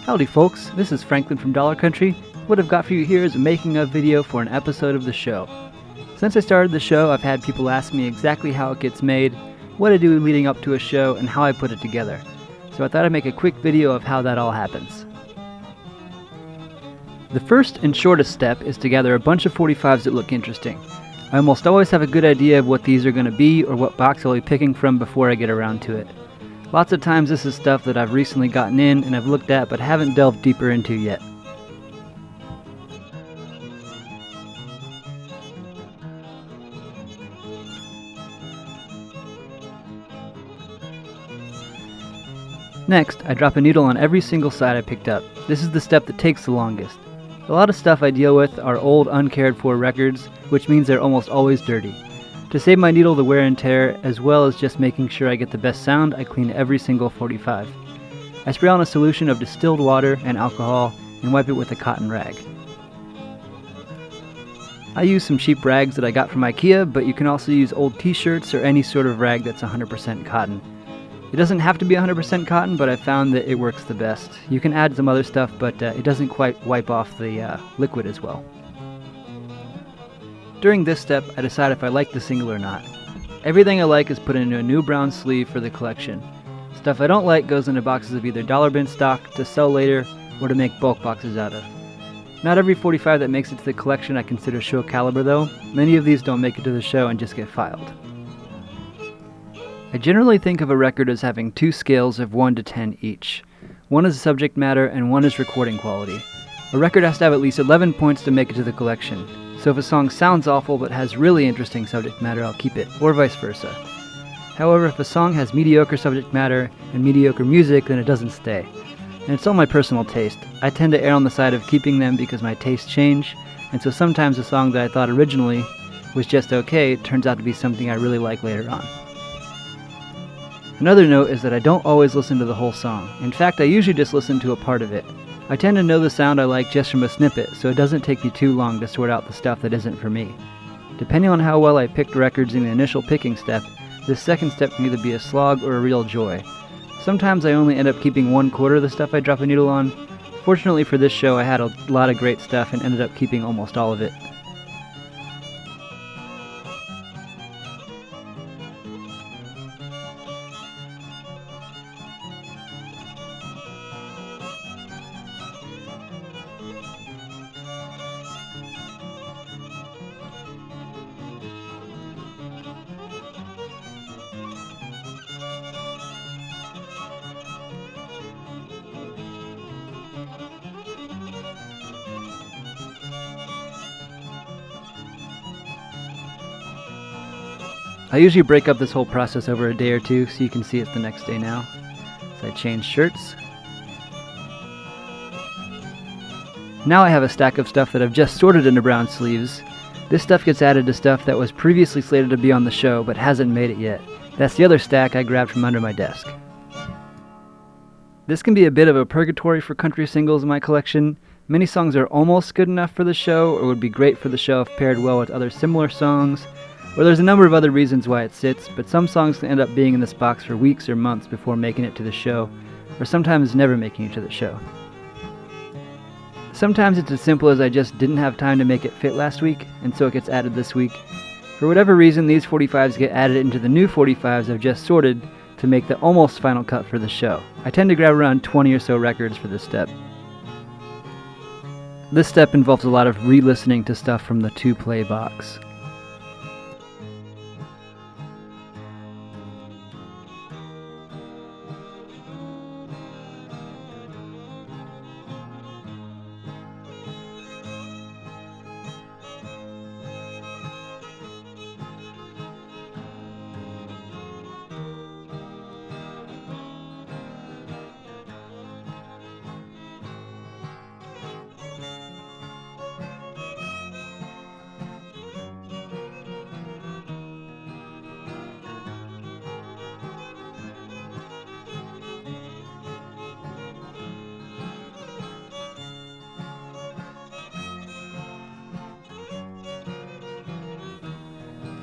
Howdy folks, this is Franklin from Dollar Country. What I've got for you here is a making of video for an episode of the show. Since I started the show, I've had people ask me exactly how it gets made, what I do leading up to a show, and how I put it together. So I thought I'd make a quick video of how that all happens. The first and shortest step is to gather a bunch of 45s that look interesting. I almost always have a good idea of what these are going to be or what box I'll be picking from before I get around to it. Lots of times this is stuff that I've recently gotten in and I've looked at but haven't delved deeper into yet. Next, I drop a needle on every single side I picked up. This is the step that takes the longest. A lot of stuff I deal with are old, uncared for records, which means they're almost always dirty. To save my needle the wear and tear, as well as just making sure I get the best sound, I clean every single 45. I spray on a solution of distilled water and alcohol and wipe it with a cotton rag. I use some cheap rags that I got from IKEA, but you can also use old t-shirts or any sort of rag that's 100% cotton. It doesn't have to be 100% cotton, but I found that it works the best. You can add some other stuff, but it doesn't quite wipe off the liquid as well. During this step, I decide if I like the single or not. Everything I like is put into a new brown sleeve for the collection. Stuff I don't like goes into boxes of either dollar bin stock to sell later or to make bulk boxes out of. Not every 45 that makes it to the collection I consider show caliber though. Many of these don't make it to the show and just get filed. I generally think of a record as having two scales of 1 to 10 each. One is subject matter and one is recording quality. A record has to have at least 11 points to make it to the collection. So if a song sounds awful but has really interesting subject matter, I'll keep it, or vice versa. However, if a song has mediocre subject matter and mediocre music, then it doesn't stay. And it's all my personal taste. I tend to err on the side of keeping them because my tastes change, and so sometimes a song that I thought originally was just okay turns out to be something I really like later on. Another note is that I don't always listen to the whole song. In fact, I usually just listen to a part of it. I tend to know the sound I like just from a snippet, so it doesn't take me too long to sort out the stuff that isn't for me. Depending on how well I picked records in the initial picking step, this second step can either be a slog or a real joy. Sometimes I only end up keeping 1/4 of the stuff I drop a needle on. Fortunately for this show, I had a lot of great stuff and ended up keeping almost all of it. I usually break up this whole process over a day or two, so you can see it the next day now. So I change shirts. Now I have a stack of stuff that I've just sorted into brown sleeves. This stuff gets added to stuff that was previously slated to be on the show, but hasn't made it yet. That's the other stack I grabbed from under my desk. This can be a bit of a purgatory for country singles in my collection. Many songs are almost good enough for the show, or would be great for the show if paired well with other similar songs. Or there's a number of other reasons why it sits, but some songs can end up being in this box for weeks or months before making it to the show, or sometimes never making it to the show. Sometimes it's as simple as I just didn't have time to make it fit last week, and so it gets added this week. For whatever reason, these 45s get added into the new 45s I've just sorted to make the almost final cut for the show. I tend to grab around 20 or so records for this step. This step involves a lot of re-listening to stuff from the 2-play box.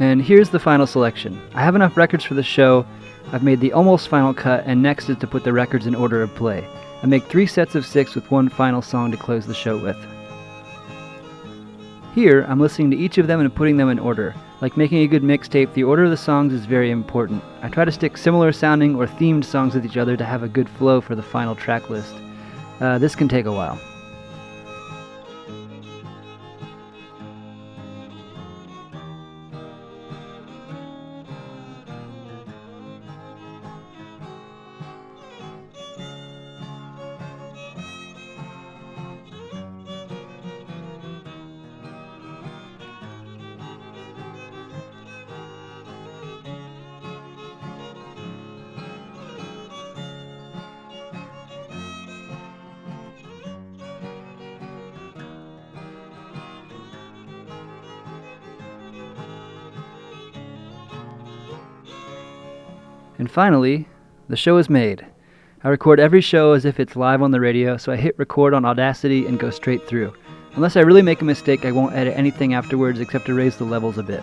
And here's the final selection. I have enough records for the show. I've made the almost final cut, and next is to put the records in order of play. I make 3 sets of 6 with one final song to close the show with. Here, I'm listening to each of them and putting them in order. Like making a good mixtape, the order of the songs is very important. I try to stick similar sounding or themed songs with each other to have a good flow for the final track list. This can take a while. And finally, the show is made. I record every show as if it's live on the radio, so I hit record on Audacity and go straight through. Unless I really make a mistake, I won't edit anything afterwards except to raise the levels a bit.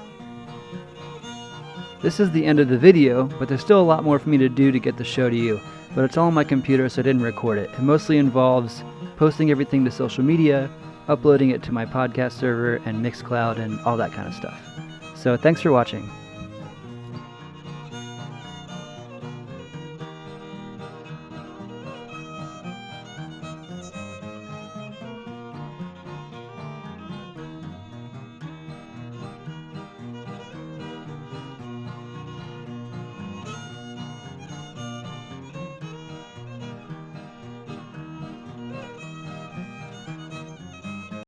This is the end of the video, but there's still a lot more for me to do to get the show to you, but it's all on my computer, so I didn't record it. It mostly involves posting everything to social media, uploading it to my podcast server and Mixcloud and all that kind of stuff. So thanks for watching.